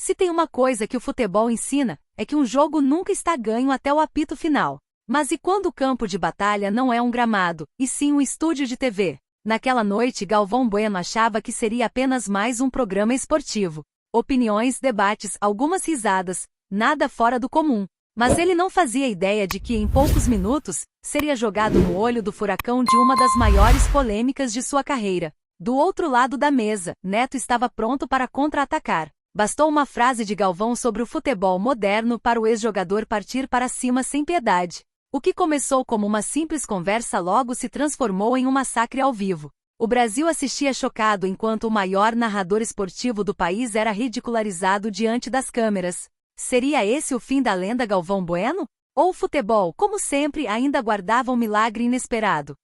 Se tem uma coisa que o futebol ensina, é que um jogo nunca está ganho até o apito final. Mas e quando o campo de batalha não é um gramado, e sim um estúdio de TV? Naquela noite, Galvão Bueno achava que seria apenas mais um programa esportivo. Opiniões, debates, algumas risadas, nada fora do comum. Mas ele não fazia ideia de que, em poucos minutos, seria jogado no olho do furacão de uma das maiores polêmicas de sua carreira. Do outro lado da mesa, Neto estava pronto para contra-atacar. Bastou uma frase de Galvão sobre o futebol moderno para o ex-jogador partir para cima sem piedade. O que começou como uma simples conversa logo se transformou em um massacre ao vivo. O Brasil assistia chocado enquanto o maior narrador esportivo do país era ridicularizado diante das câmeras. Seria esse o fim da lenda Galvão Bueno? Ou o futebol, como sempre, ainda guardava um milagre inesperado?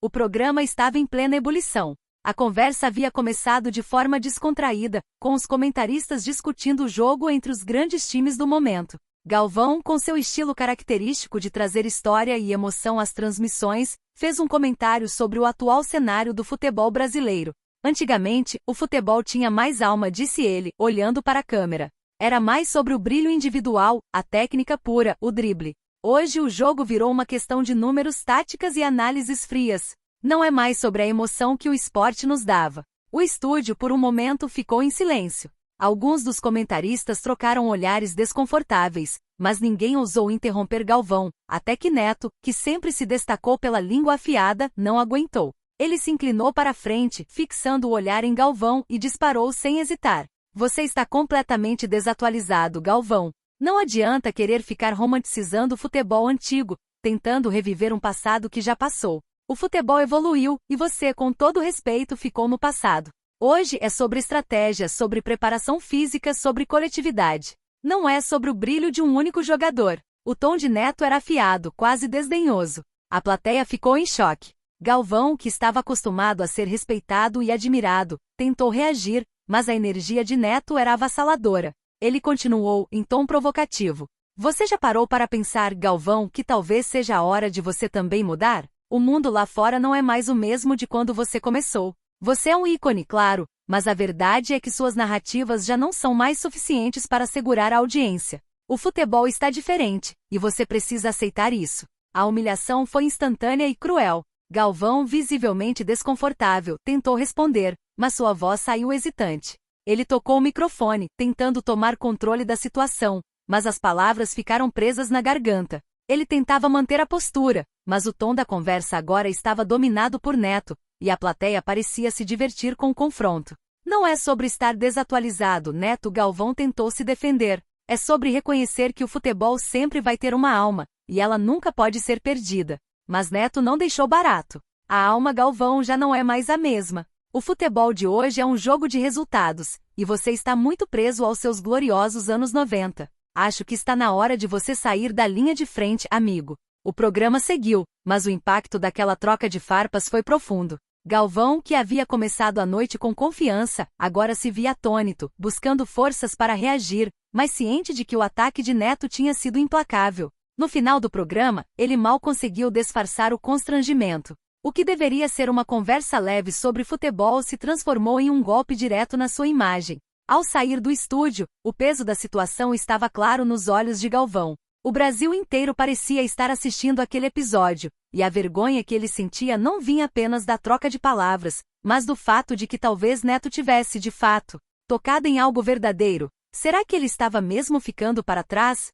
O programa estava em plena ebulição. A conversa havia começado de forma descontraída, com os comentaristas discutindo o jogo entre os grandes times do momento. Galvão, com seu estilo característico de trazer história e emoção às transmissões, fez um comentário sobre o atual cenário do futebol brasileiro. Antigamente, o futebol tinha mais alma, disse ele, olhando para a câmera. Era mais sobre o brilho individual, a técnica pura, o drible. Hoje o jogo virou uma questão de números, táticas e análises frias. Não é mais sobre a emoção que o esporte nos dava. O estúdio, por um momento, ficou em silêncio. Alguns dos comentaristas trocaram olhares desconfortáveis, mas ninguém ousou interromper Galvão, até que Neto, que sempre se destacou pela língua afiada, não aguentou. Ele se inclinou para a frente, fixando o olhar em Galvão, e disparou sem hesitar. Você está completamente desatualizado, Galvão. Não adianta querer ficar romanticizando o futebol antigo, tentando reviver um passado que já passou. O futebol evoluiu, e você, com todo respeito, ficou no passado. Hoje é sobre estratégia, sobre preparação física, sobre coletividade. Não é sobre o brilho de um único jogador. O tom de Neto era afiado, quase desdenhoso. A plateia ficou em choque. Galvão, que estava acostumado a ser respeitado e admirado, tentou reagir, mas a energia de Neto era avassaladora. Ele continuou, em tom provocativo. Você já parou para pensar, Galvão, que talvez seja a hora de você também mudar? O mundo lá fora não é mais o mesmo de quando você começou. Você é um ícone, claro, mas a verdade é que suas narrativas já não são mais suficientes para segurar a audiência. O futebol está diferente, e você precisa aceitar isso. A humilhação foi instantânea e cruel. Galvão, visivelmente desconfortável, tentou responder, mas sua voz saiu hesitante. Ele tocou o microfone, tentando tomar controle da situação, mas as palavras ficaram presas na garganta. Ele tentava manter a postura, mas o tom da conversa agora estava dominado por Neto, e a plateia parecia se divertir com o confronto. Não é sobre estar desatualizado, Neto. Galvão tentou se defender. É sobre reconhecer que o futebol sempre vai ter uma alma, e ela nunca pode ser perdida. Mas Neto não deixou barato. A alma, Galvão, já não é mais a mesma. O futebol de hoje é um jogo de resultados, e você está muito preso aos seus gloriosos anos 90. Acho que está na hora de você sair da linha de frente, amigo. O programa seguiu, mas o impacto daquela troca de farpas foi profundo. Galvão, que havia começado a noite com confiança, agora se via atônito, buscando forças para reagir, mas ciente de que o ataque de Neto tinha sido implacável. No final do programa, ele mal conseguiu disfarçar o constrangimento. O que deveria ser uma conversa leve sobre futebol se transformou em um golpe direto na sua imagem. Ao sair do estúdio, o peso da situação estava claro nos olhos de Galvão. O Brasil inteiro parecia estar assistindo aquele episódio, e a vergonha que ele sentia não vinha apenas da troca de palavras, mas do fato de que talvez Neto tivesse, de fato, tocado em algo verdadeiro. Será que ele estava mesmo ficando para trás?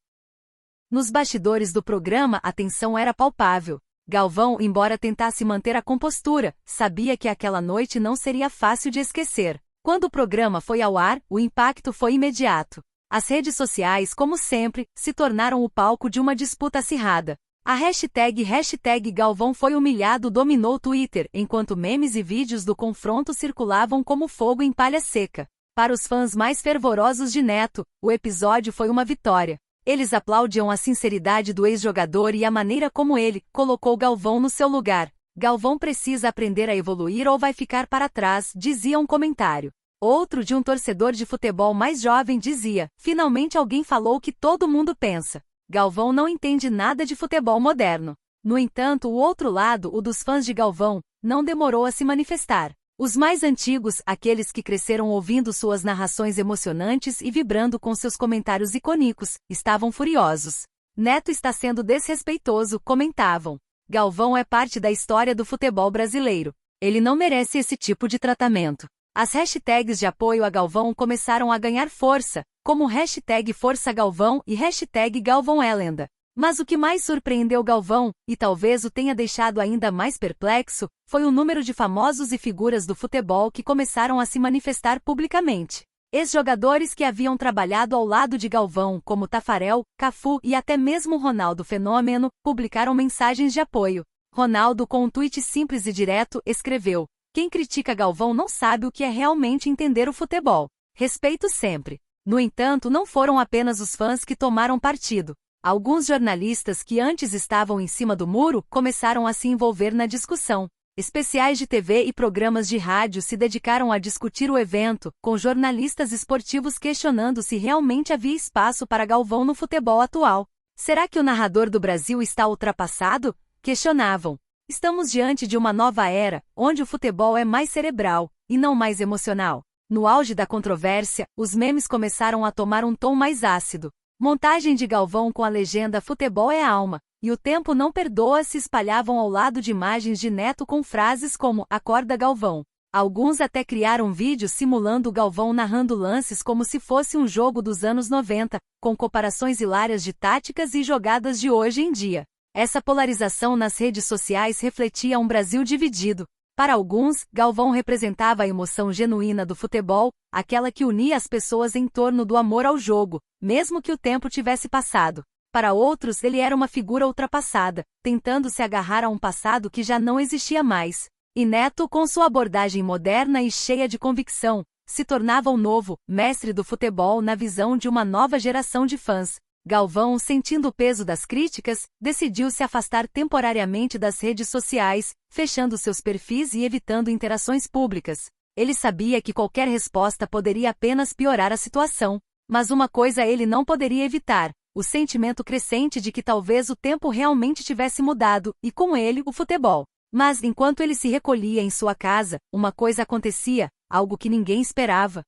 Nos bastidores do programa, a tensão era palpável. Galvão, embora tentasse manter a compostura, sabia que aquela noite não seria fácil de esquecer. Quando o programa foi ao ar, o impacto foi imediato. As redes sociais, como sempre, se tornaram o palco de uma disputa acirrada. A hashtag Galvão foi humilhado dominou o Twitter, enquanto memes e vídeos do confronto circulavam como fogo em palha seca. Para os fãs mais fervorosos de Neto, o episódio foi uma vitória. Eles aplaudiam a sinceridade do ex-jogador e a maneira como ele colocou Galvão no seu lugar. Galvão precisa aprender a evoluir ou vai ficar para trás, dizia um comentário. Outro, de um torcedor de futebol mais jovem, dizia: finalmente alguém falou o que todo mundo pensa. Galvão não entende nada de futebol moderno. No entanto, o outro lado, o dos fãs de Galvão, não demorou a se manifestar. Os mais antigos, aqueles que cresceram ouvindo suas narrações emocionantes e vibrando com seus comentários icônicos, estavam furiosos. Neto está sendo desrespeitoso, comentavam. Galvão é parte da história do futebol brasileiro. Ele não merece esse tipo de tratamento. As hashtags de apoio a Galvão começaram a ganhar força, como hashtag Força Galvão e hashtag Galvão é lenda. Mas o que mais surpreendeu Galvão, e talvez o tenha deixado ainda mais perplexo, foi o número de famosos e figuras do futebol que começaram a se manifestar publicamente. Ex-jogadores que haviam trabalhado ao lado de Galvão, como Tafarel, Cafu e até mesmo Ronaldo Fenômeno, publicaram mensagens de apoio. Ronaldo, com um tweet simples e direto, escreveu: "Quem critica Galvão não sabe o que é realmente entender o futebol. Respeito sempre." No entanto, não foram apenas os fãs que tomaram partido. Alguns jornalistas que antes estavam em cima do muro começaram a se envolver na discussão. Especiais de TV e programas de rádio se dedicaram a discutir o evento, com jornalistas esportivos questionando se realmente havia espaço para Galvão no futebol atual. Será que o narrador do Brasil está ultrapassado? Questionavam. Estamos diante de uma nova era, onde o futebol é mais cerebral, e não mais emocional. No auge da controvérsia, os memes começaram a tomar um tom mais ácido. Montagem de Galvão com a legenda "Futebol é alma", e "O tempo não perdoa" se espalhavam ao lado de imagens de Neto com frases como "Acorda Galvão". Alguns até criaram vídeos simulando o Galvão narrando lances como se fosse um jogo dos anos 90, com comparações hilárias de táticas e jogadas de hoje em dia. Essa polarização nas redes sociais refletia um Brasil dividido. Para alguns, Galvão representava a emoção genuína do futebol, aquela que unia as pessoas em torno do amor ao jogo, mesmo que o tempo tivesse passado. Para outros, ele era uma figura ultrapassada, tentando se agarrar a um passado que já não existia mais. E Neto, com sua abordagem moderna e cheia de convicção, se tornava o novo mestre do futebol na visão de uma nova geração de fãs. Galvão, sentindo o peso das críticas, decidiu se afastar temporariamente das redes sociais, fechando seus perfis e evitando interações públicas. Ele sabia que qualquer resposta poderia apenas piorar a situação. Mas uma coisa ele não poderia evitar: o sentimento crescente de que talvez o tempo realmente tivesse mudado, e com ele, o futebol. Mas, enquanto ele se recolhia em sua casa, uma coisa acontecia, algo que ninguém esperava.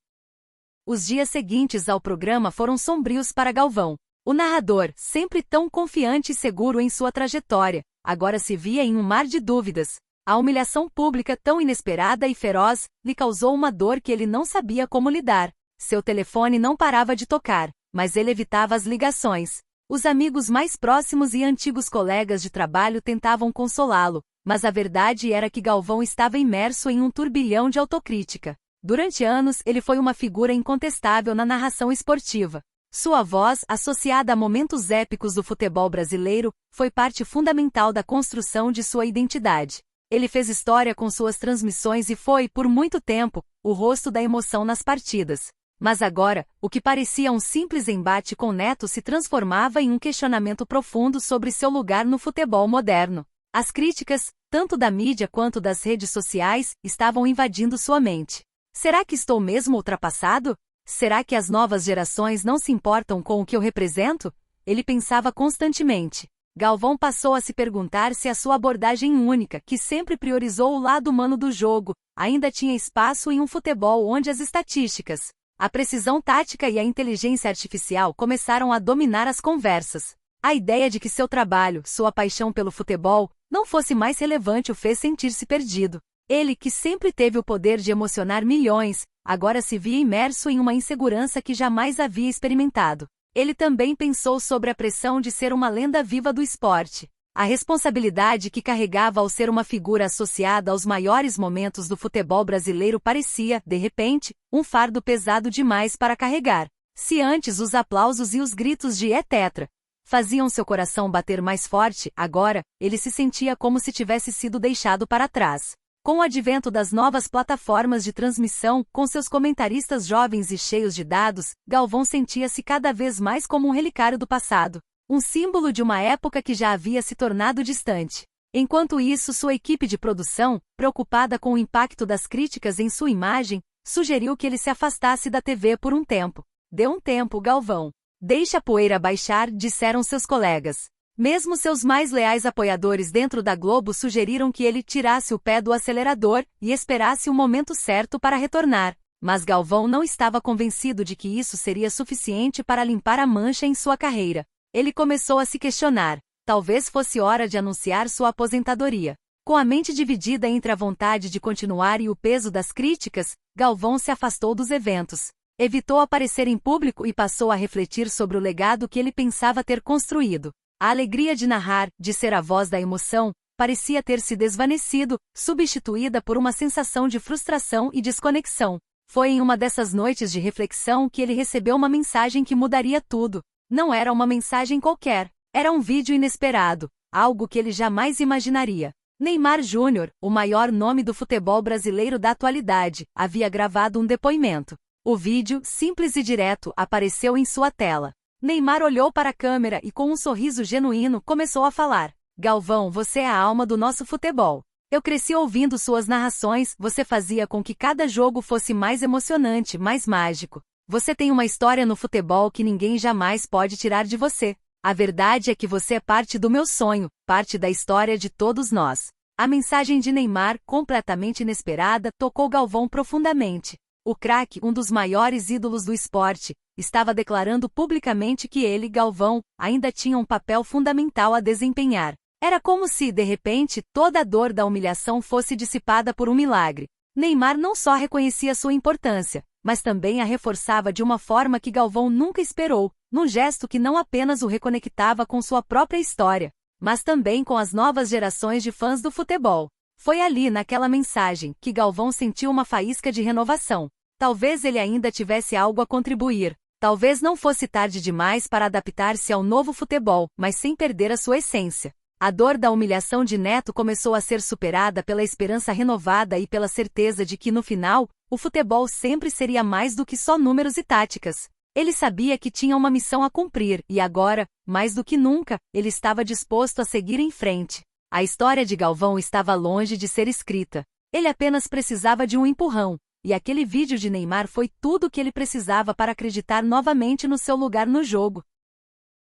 Os dias seguintes ao programa foram sombrios para Galvão. O narrador, sempre tão confiante e seguro em sua trajetória, agora se via em um mar de dúvidas. A humilhação pública tão inesperada e feroz lhe causou uma dor que ele não sabia como lidar. Seu telefone não parava de tocar, mas ele evitava as ligações. Os amigos mais próximos e antigos colegas de trabalho tentavam consolá-lo, mas a verdade era que Galvão estava imerso em um turbilhão de autocrítica. Durante anos, ele foi uma figura incontestável na narração esportiva. Sua voz, associada a momentos épicos do futebol brasileiro, foi parte fundamental da construção de sua identidade. Ele fez história com suas transmissões e foi, por muito tempo, o rosto da emoção nas partidas. Mas agora, o que parecia um simples embate com Neto se transformava em um questionamento profundo sobre seu lugar no futebol moderno. As críticas, tanto da mídia quanto das redes sociais, estavam invadindo sua mente. Será que estou mesmo ultrapassado? Será que as novas gerações não se importam com o que eu represento? Ele pensava constantemente. Galvão passou a se perguntar se a sua abordagem única, que sempre priorizou o lado humano do jogo, ainda tinha espaço em um futebol onde as estatísticas, a precisão tática e a inteligência artificial começaram a dominar as conversas. A ideia de que seu trabalho, sua paixão pelo futebol, não fosse mais relevante o fez sentir-se perdido. Ele, que sempre teve o poder de emocionar milhões, agora se via imerso em uma insegurança que jamais havia experimentado. Ele também pensou sobre a pressão de ser uma lenda viva do esporte. A responsabilidade que carregava ao ser uma figura associada aos maiores momentos do futebol brasileiro parecia, de repente, um fardo pesado demais para carregar. Se antes os aplausos e os gritos de "é tetra" faziam seu coração bater mais forte, agora, ele se sentia como se tivesse sido deixado para trás. Com o advento das novas plataformas de transmissão, com seus comentaristas jovens e cheios de dados, Galvão sentia-se cada vez mais como um relicário do passado, um símbolo de uma época que já havia se tornado distante. Enquanto isso, sua equipe de produção, preocupada com o impacto das críticas em sua imagem, sugeriu que ele se afastasse da TV por um tempo. Dê um tempo, Galvão. Deixe a poeira baixar, disseram seus colegas. Mesmo seus mais leais apoiadores dentro da Globo sugeriram que ele tirasse o pé do acelerador e esperasse o momento certo para retornar. Mas Galvão não estava convencido de que isso seria suficiente para limpar a mancha em sua carreira. Ele começou a se questionar. Talvez fosse hora de anunciar sua aposentadoria. Com a mente dividida entre a vontade de continuar e o peso das críticas, Galvão se afastou dos eventos. Evitou aparecer em público e passou a refletir sobre o legado que ele pensava ter construído. A alegria de narrar, de ser a voz da emoção, parecia ter se desvanecido, substituída por uma sensação de frustração e desconexão. Foi em uma dessas noites de reflexão que ele recebeu uma mensagem que mudaria tudo. Não era uma mensagem qualquer, era um vídeo inesperado, algo que ele jamais imaginaria. Neymar Júnior, o maior nome do futebol brasileiro da atualidade, havia gravado um depoimento. O vídeo, simples e direto, apareceu em sua tela. Neymar olhou para a câmera e com um sorriso genuíno começou a falar. Galvão, você é a alma do nosso futebol. Eu cresci ouvindo suas narrações, você fazia com que cada jogo fosse mais emocionante, mais mágico. Você tem uma história no futebol que ninguém jamais pode tirar de você. A verdade é que você é parte do meu sonho, parte da história de todos nós. A mensagem de Neymar, completamente inesperada, tocou Galvão profundamente. O craque, um dos maiores ídolos do esporte, estava declarando publicamente que ele, Galvão, ainda tinha um papel fundamental a desempenhar. Era como se, de repente, toda a dor da humilhação fosse dissipada por um milagre. Neymar não só reconhecia sua importância, mas também a reforçava de uma forma que Galvão nunca esperou, num gesto que não apenas o reconectava com sua própria história, mas também com as novas gerações de fãs do futebol. Foi ali, naquela mensagem, que Galvão sentiu uma faísca de renovação. Talvez ele ainda tivesse algo a contribuir. Talvez não fosse tarde demais para adaptar-se ao novo futebol, mas sem perder a sua essência. A dor da humilhação de Neto começou a ser superada pela esperança renovada e pela certeza de que, no final, o futebol sempre seria mais do que só números e táticas. Ele sabia que tinha uma missão a cumprir e agora, mais do que nunca, ele estava disposto a seguir em frente. A história de Galvão estava longe de ser escrita. Ele apenas precisava de um empurrão, e aquele vídeo de Neymar foi tudo o que ele precisava para acreditar novamente no seu lugar no jogo.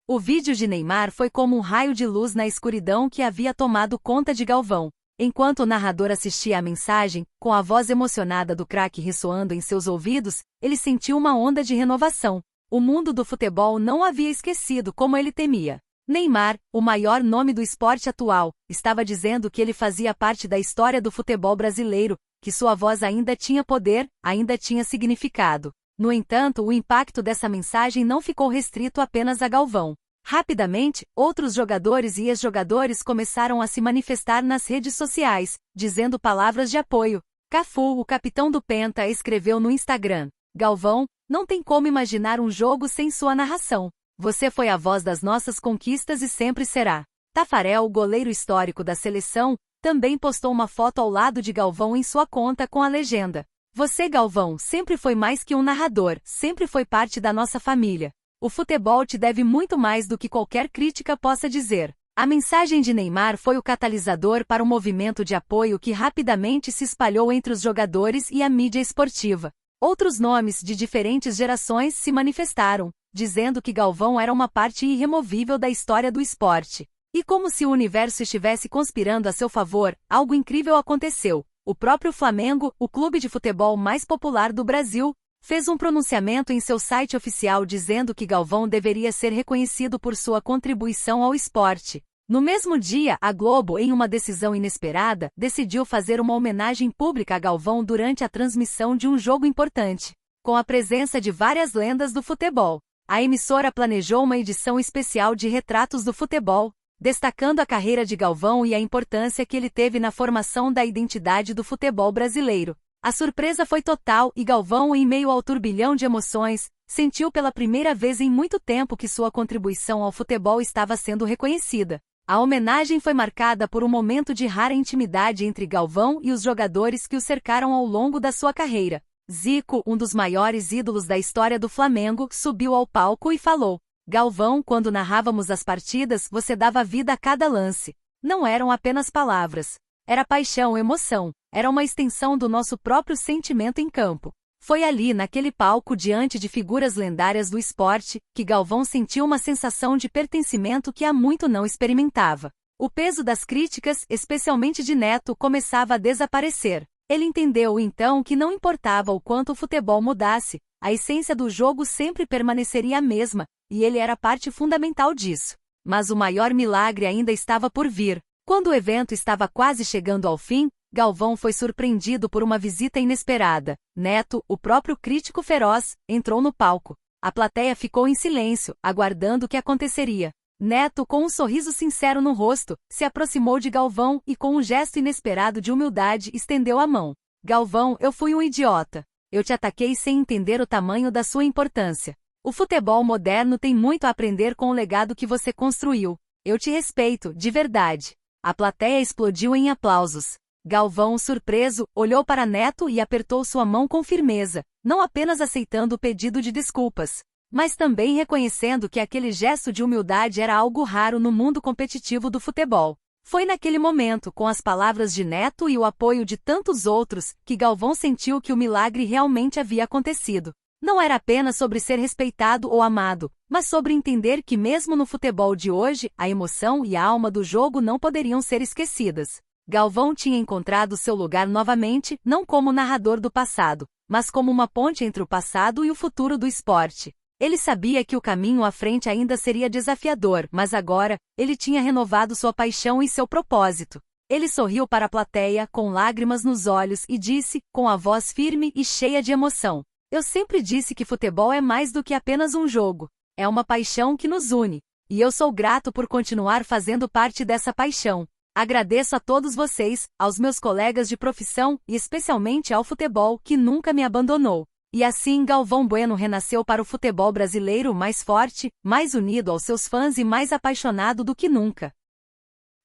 O vídeo de Neymar foi como um raio de luz na escuridão que havia tomado conta de Galvão. Enquanto o narrador assistia à mensagem, com a voz emocionada do craque ressoando em seus ouvidos, ele sentiu uma onda de renovação. O mundo do futebol não havia esquecido como ele temia. Neymar, o maior nome do esporte atual, estava dizendo que ele fazia parte da história do futebol brasileiro, que sua voz ainda tinha poder, ainda tinha significado. No entanto, o impacto dessa mensagem não ficou restrito apenas a Galvão. Rapidamente, outros jogadores e ex-jogadores começaram a se manifestar nas redes sociais, dizendo palavras de apoio. Cafu, o capitão do Penta, escreveu no Instagram: Galvão, não tem como imaginar um jogo sem sua narração. Você foi a voz das nossas conquistas e sempre será. Tafarel, o goleiro histórico da seleção, também postou uma foto ao lado de Galvão em sua conta com a legenda: Você, Galvão, sempre foi mais que um narrador, sempre foi parte da nossa família. O futebol te deve muito mais do que qualquer crítica possa dizer. A mensagem de Neymar foi o catalisador para um movimento de apoio que rapidamente se espalhou entre os jogadores e a mídia esportiva. Outros nomes de diferentes gerações se manifestaram, dizendo que Galvão era uma parte irremovível da história do esporte. E como se o universo estivesse conspirando a seu favor, algo incrível aconteceu. O próprio Flamengo, o clube de futebol mais popular do Brasil, fez um pronunciamento em seu site oficial dizendo que Galvão deveria ser reconhecido por sua contribuição ao esporte. No mesmo dia, a Globo, em uma decisão inesperada, decidiu fazer uma homenagem pública a Galvão durante a transmissão de um jogo importante. Com a presença de várias lendas do futebol, a emissora planejou uma edição especial de retratos do futebol, destacando a carreira de Galvão e a importância que ele teve na formação da identidade do futebol brasileiro. A surpresa foi total e Galvão, em meio ao turbilhão de emoções, sentiu pela primeira vez em muito tempo que sua contribuição ao futebol estava sendo reconhecida. A homenagem foi marcada por um momento de rara intimidade entre Galvão e os jogadores que o cercaram ao longo da sua carreira. Zico, um dos maiores ídolos da história do Flamengo, subiu ao palco e falou: Galvão, quando narrávamos as partidas, você dava vida a cada lance. Não eram apenas palavras. Era paixão, emoção. Era uma extensão do nosso próprio sentimento em campo. Foi ali, naquele palco diante de figuras lendárias do esporte, que Galvão sentiu uma sensação de pertencimento que há muito não experimentava. O peso das críticas, especialmente de Neto, começava a desaparecer. Ele entendeu então que não importava o quanto o futebol mudasse, a essência do jogo sempre permaneceria a mesma, e ele era parte fundamental disso. Mas o maior milagre ainda estava por vir. Quando o evento estava quase chegando ao fim, Galvão foi surpreendido por uma visita inesperada. Neto, o próprio crítico feroz, entrou no palco. A plateia ficou em silêncio, aguardando o que aconteceria. Neto, com um sorriso sincero no rosto, se aproximou de Galvão e, com um gesto inesperado de humildade, estendeu a mão. Galvão, eu fui um idiota. Eu te ataquei sem entender o tamanho da sua importância. O futebol moderno tem muito a aprender com o legado que você construiu. Eu te respeito, de verdade. A plateia explodiu em aplausos. Galvão, surpreso, olhou para Neto e apertou sua mão com firmeza, não apenas aceitando o pedido de desculpas, mas também reconhecendo que aquele gesto de humildade era algo raro no mundo competitivo do futebol. Foi naquele momento, com as palavras de Neto e o apoio de tantos outros, que Galvão sentiu que o milagre realmente havia acontecido. Não era apenas sobre ser respeitado ou amado, mas sobre entender que mesmo no futebol de hoje, a emoção e a alma do jogo não poderiam ser esquecidas. Galvão tinha encontrado seu lugar novamente, não como narrador do passado, mas como uma ponte entre o passado e o futuro do esporte. Ele sabia que o caminho à frente ainda seria desafiador, mas agora, ele tinha renovado sua paixão e seu propósito. Ele sorriu para a plateia, com lágrimas nos olhos, e disse, com a voz firme e cheia de emoção: eu sempre disse que futebol é mais do que apenas um jogo. É uma paixão que nos une. E eu sou grato por continuar fazendo parte dessa paixão. Agradeço a todos vocês, aos meus colegas de profissão e especialmente ao futebol que nunca me abandonou. E assim Galvão Bueno renasceu para o futebol brasileiro mais forte, mais unido aos seus fãs e mais apaixonado do que nunca.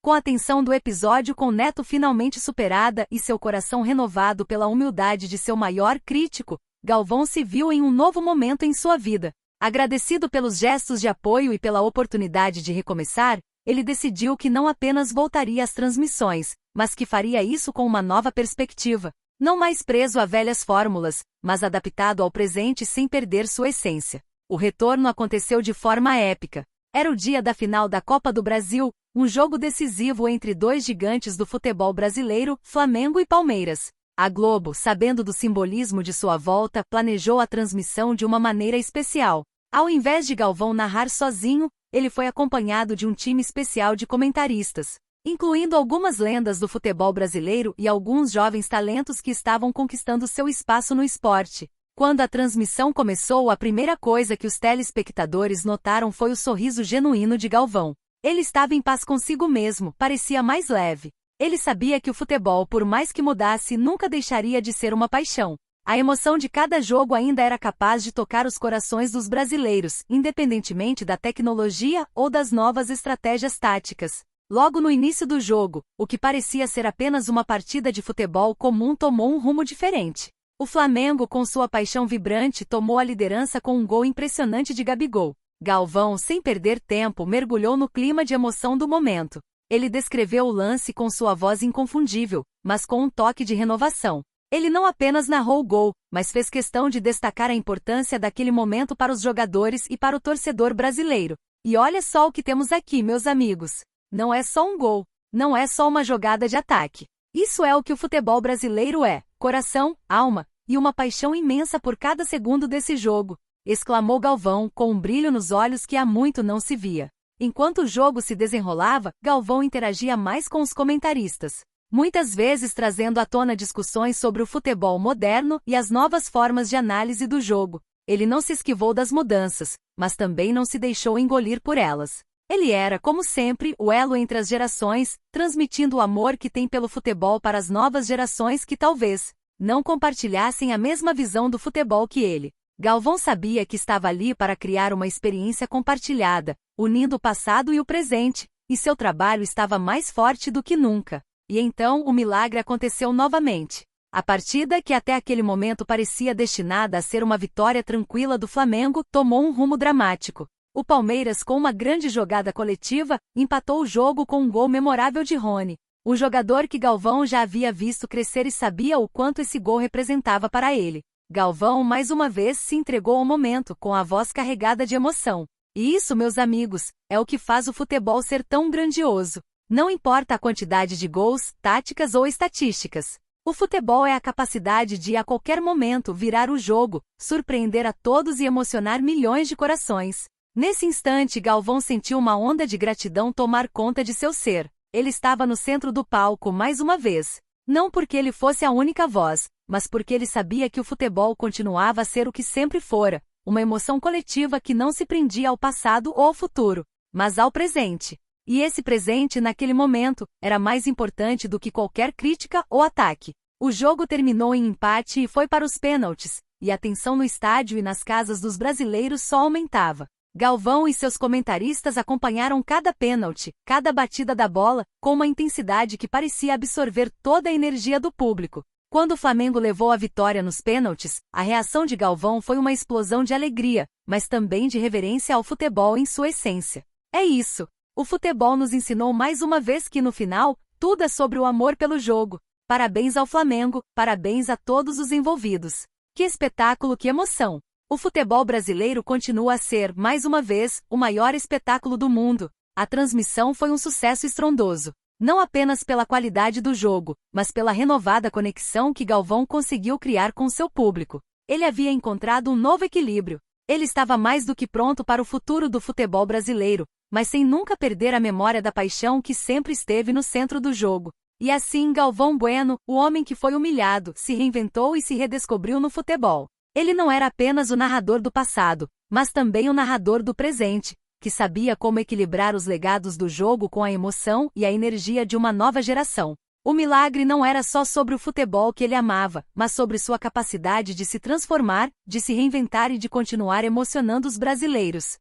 Com a tensão do episódio com Neto finalmente superada e seu coração renovado pela humildade de seu maior crítico, Galvão se viu em um novo momento em sua vida. Agradecido pelos gestos de apoio e pela oportunidade de recomeçar, ele decidiu que não apenas voltaria às transmissões, mas que faria isso com uma nova perspectiva. Não mais preso a velhas fórmulas, mas adaptado ao presente sem perder sua essência. O retorno aconteceu de forma épica. Era o dia da final da Copa do Brasil, um jogo decisivo entre dois gigantes do futebol brasileiro, Flamengo e Palmeiras. A Globo, sabendo do simbolismo de sua volta, planejou a transmissão de uma maneira especial. Ao invés de Galvão narrar sozinho, ele foi acompanhado de um time especial de comentaristas, incluindo algumas lendas do futebol brasileiro e alguns jovens talentos que estavam conquistando seu espaço no esporte. Quando a transmissão começou, a primeira coisa que os telespectadores notaram foi o sorriso genuíno de Galvão. Ele estava em paz consigo mesmo, parecia mais leve. Ele sabia que o futebol, por mais que mudasse, nunca deixaria de ser uma paixão. A emoção de cada jogo ainda era capaz de tocar os corações dos brasileiros, independentemente da tecnologia ou das novas estratégias táticas. Logo no início do jogo, o que parecia ser apenas uma partida de futebol comum tomou um rumo diferente. O Flamengo, com sua paixão vibrante, tomou a liderança com um gol impressionante de Gabigol. Galvão, sem perder tempo, mergulhou no clima de emoção do momento. Ele descreveu o lance com sua voz inconfundível, mas com um toque de renovação. Ele não apenas narrou o gol, mas fez questão de destacar a importância daquele momento para os jogadores e para o torcedor brasileiro. E olha só o que temos aqui, meus amigos. Não é só um gol, não é só uma jogada de ataque. Isso é o que o futebol brasileiro é: coração, alma e uma paixão imensa por cada segundo desse jogo, exclamou Galvão, com um brilho nos olhos que há muito não se via. Enquanto o jogo se desenrolava, Galvão interagia mais com os comentaristas, muitas vezes trazendo à tona discussões sobre o futebol moderno e as novas formas de análise do jogo. Ele não se esquivou das mudanças, mas também não se deixou engolir por elas. Ele era, como sempre, o elo entre as gerações, transmitindo o amor que tem pelo futebol para as novas gerações que talvez não compartilhassem a mesma visão do futebol que ele. Galvão sabia que estava ali para criar uma experiência compartilhada, unindo o passado e o presente, e seu trabalho estava mais forte do que nunca. E então o milagre aconteceu novamente. A partida, que até aquele momento parecia destinada a ser uma vitória tranquila do Flamengo, tomou um rumo dramático. O Palmeiras, com uma grande jogada coletiva, empatou o jogo com um gol memorável de Rony, o jogador que Galvão já havia visto crescer e sabia o quanto esse gol representava para ele. Galvão mais uma vez se entregou ao momento com a voz carregada de emoção. E isso, meus amigos, é o que faz o futebol ser tão grandioso. Não importa a quantidade de gols, táticas ou estatísticas. O futebol é a capacidade de, a qualquer momento, virar o jogo, surpreender a todos e emocionar milhões de corações. Nesse instante, Galvão sentiu uma onda de gratidão tomar conta de seu ser. Ele estava no centro do palco mais uma vez. Não porque ele fosse a única voz, mas porque ele sabia que o futebol continuava a ser o que sempre fora, uma emoção coletiva que não se prendia ao passado ou ao futuro, mas ao presente. E esse presente, naquele momento, era mais importante do que qualquer crítica ou ataque. O jogo terminou em empate e foi para os pênaltis, e a tensão no estádio e nas casas dos brasileiros só aumentava. Galvão e seus comentaristas acompanharam cada pênalti, cada batida da bola, com uma intensidade que parecia absorver toda a energia do público. Quando o Flamengo levou a vitória nos pênaltis, a reação de Galvão foi uma explosão de alegria, mas também de reverência ao futebol em sua essência. É isso. O futebol nos ensinou mais uma vez que no final, tudo é sobre o amor pelo jogo. Parabéns ao Flamengo, parabéns a todos os envolvidos. Que espetáculo, que emoção! O futebol brasileiro continua a ser, mais uma vez, o maior espetáculo do mundo. A transmissão foi um sucesso estrondoso. Não apenas pela qualidade do jogo, mas pela renovada conexão que Galvão conseguiu criar com seu público. Ele havia encontrado um novo equilíbrio. Ele estava mais do que pronto para o futuro do futebol brasileiro, mas sem nunca perder a memória da paixão que sempre esteve no centro do jogo. E assim Galvão Bueno, o homem que foi humilhado, se reinventou e se redescobriu no futebol. Ele não era apenas o narrador do passado, mas também o narrador do presente, que sabia como equilibrar os legados do jogo com a emoção e a energia de uma nova geração. O milagre não era só sobre o futebol que ele amava, mas sobre sua capacidade de se transformar, de se reinventar e de continuar emocionando os brasileiros.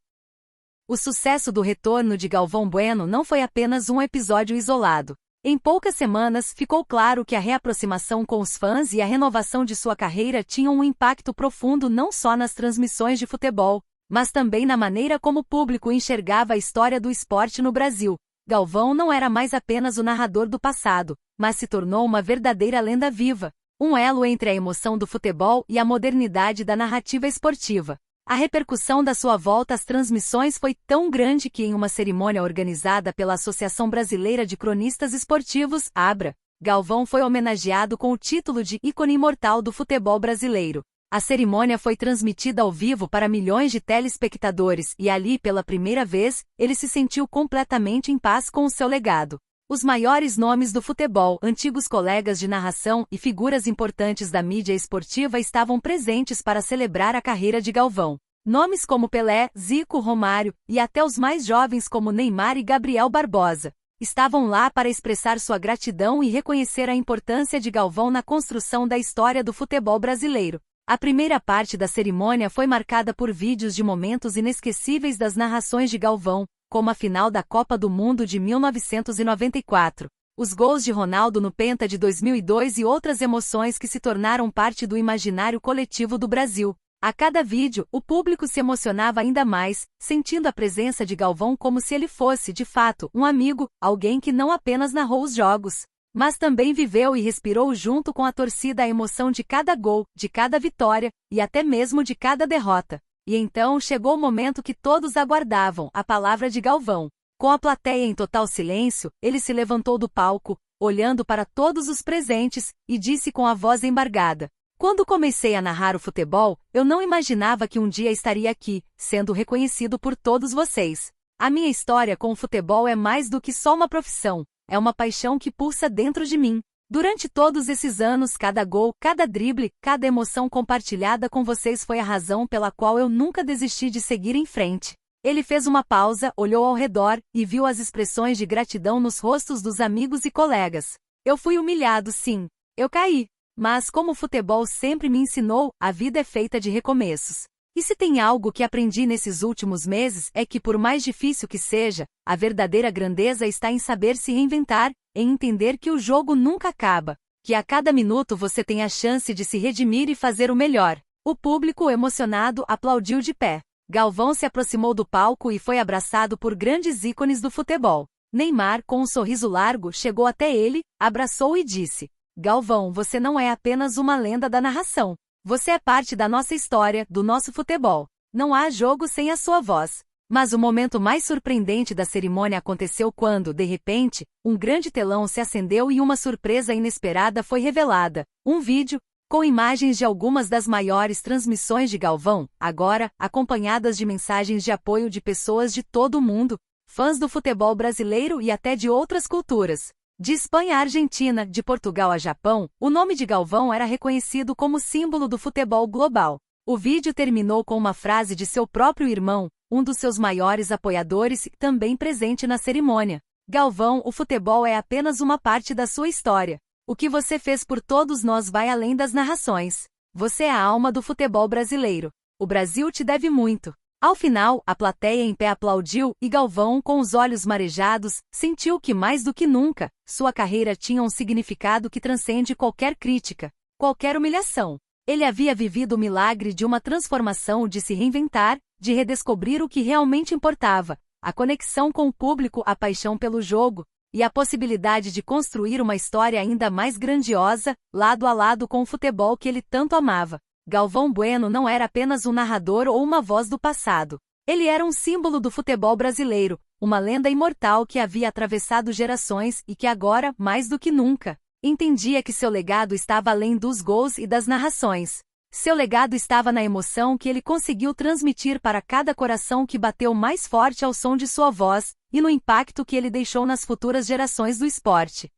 O sucesso do retorno de Galvão Bueno não foi apenas um episódio isolado. Em poucas semanas, ficou claro que a reaproximação com os fãs e a renovação de sua carreira tinham um impacto profundo não só nas transmissões de futebol, mas também na maneira como o público enxergava a história do esporte no Brasil. Galvão não era mais apenas o narrador do passado, mas se tornou uma verdadeira lenda viva, um elo entre a emoção do futebol e a modernidade da narrativa esportiva. A repercussão da sua volta às transmissões foi tão grande que, em uma cerimônia organizada pela Associação Brasileira de Cronistas Esportivos, ABRA, Galvão foi homenageado com o título de ícone imortal do futebol brasileiro. A cerimônia foi transmitida ao vivo para milhões de telespectadores e ali, pela primeira vez, ele se sentiu completamente em paz com o seu legado. Os maiores nomes do futebol, antigos colegas de narração e figuras importantes da mídia esportiva estavam presentes para celebrar a carreira de Galvão. Nomes como Pelé, Zico, Romário e até os mais jovens como Neymar e Gabriel Barbosa estavam lá para expressar sua gratidão e reconhecer a importância de Galvão na construção da história do futebol brasileiro. A primeira parte da cerimônia foi marcada por vídeos de momentos inesquecíveis das narrações de Galvão, como a final da Copa do Mundo de 1994, os gols de Ronaldo no Penta de 2002 e outras emoções que se tornaram parte do imaginário coletivo do Brasil. A cada vídeo, o público se emocionava ainda mais, sentindo a presença de Galvão como se ele fosse, de fato, um amigo, alguém que não apenas narrou os jogos, mas também viveu e respirou junto com a torcida a emoção de cada gol, de cada vitória, e até mesmo de cada derrota. E então chegou o momento que todos aguardavam, a palavra de Galvão. Com a plateia em total silêncio, ele se levantou do palco, olhando para todos os presentes, e disse com a voz embargada: "Quando comecei a narrar o futebol, eu não imaginava que um dia estaria aqui, sendo reconhecido por todos vocês. A minha história com o futebol é mais do que só uma profissão, é uma paixão que pulsa dentro de mim. Durante todos esses anos, cada gol, cada drible, cada emoção compartilhada com vocês foi a razão pela qual eu nunca desisti de seguir em frente." Ele fez uma pausa, olhou ao redor, e viu as expressões de gratidão nos rostos dos amigos e colegas. "Eu fui humilhado, sim. Eu caí. Mas, como o futebol sempre me ensinou, a vida é feita de recomeços. E se tem algo que aprendi nesses últimos meses é que, por mais difícil que seja, a verdadeira grandeza está em saber se reinventar, em entender que o jogo nunca acaba, que a cada minuto você tem a chance de se redimir e fazer o melhor." O público, emocionado, aplaudiu de pé. Galvão se aproximou do palco e foi abraçado por grandes ícones do futebol. Neymar, com um sorriso largo, chegou até ele, abraçou e disse: "Galvão, você não é apenas uma lenda da narração. Você é parte da nossa história, do nosso futebol. Não há jogo sem a sua voz. Mas o momento mais surpreendente da cerimônia aconteceu quando, de repente, um grande telão se acendeu e uma surpresa inesperada foi revelada. Um vídeo, com imagens de algumas das maiores transmissões de Galvão, agora, acompanhadas de mensagens de apoio de pessoas de todo o mundo, fãs do futebol brasileiro e até de outras culturas. De Espanha à Argentina, de Portugal a Japão, o nome de Galvão era reconhecido como símbolo do futebol global. O vídeo terminou com uma frase de seu próprio irmão, um dos seus maiores apoiadores e também presente na cerimônia. Galvão, o futebol é apenas uma parte da sua história. O que você fez por todos nós vai além das narrações. Você é a alma do futebol brasileiro. O Brasil te deve muito. Ao final, a plateia em pé aplaudiu e Galvão, com os olhos marejados, sentiu que mais do que nunca, sua carreira tinha um significado que transcende qualquer crítica, qualquer humilhação. Ele havia vivido o milagre de uma transformação, de se reinventar, de redescobrir o que realmente importava, a conexão com o público, a paixão pelo jogo, e a possibilidade de construir uma história ainda mais grandiosa, lado a lado com o futebol que ele tanto amava. Galvão Bueno não era apenas um narrador ou uma voz do passado. Ele era um símbolo do futebol brasileiro, uma lenda imortal que havia atravessado gerações e que agora, mais do que nunca, entendia que seu legado estava além dos gols e das narrações. Seu legado estava na emoção que ele conseguiu transmitir para cada coração que bateu mais forte ao som de sua voz, e no impacto que ele deixou nas futuras gerações do esporte.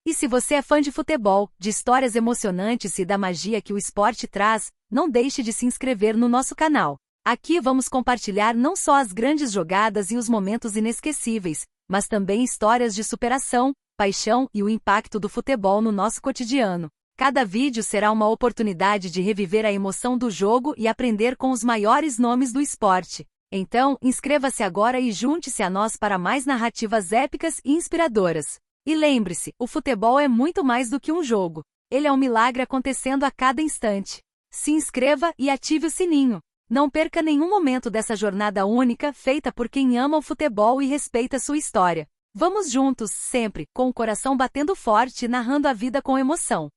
E se você é fã de futebol, de histórias emocionantes e da magia que o esporte traz, não deixe de se inscrever no nosso canal. Aqui vamos compartilhar não só as grandes jogadas e os momentos inesquecíveis, mas também histórias de superação, paixão e o impacto do futebol no nosso cotidiano. Cada vídeo será uma oportunidade de reviver a emoção do jogo e aprender com os maiores nomes do esporte. Então, inscreva-se agora e junte-se a nós para mais narrativas épicas e inspiradoras. E lembre-se, o futebol é muito mais do que um jogo. Ele é um milagre acontecendo a cada instante. Se inscreva e ative o sininho. Não perca nenhum momento dessa jornada única feita por quem ama o futebol e respeita sua história. Vamos juntos, sempre, com o coração batendo forte e narrando a vida com emoção.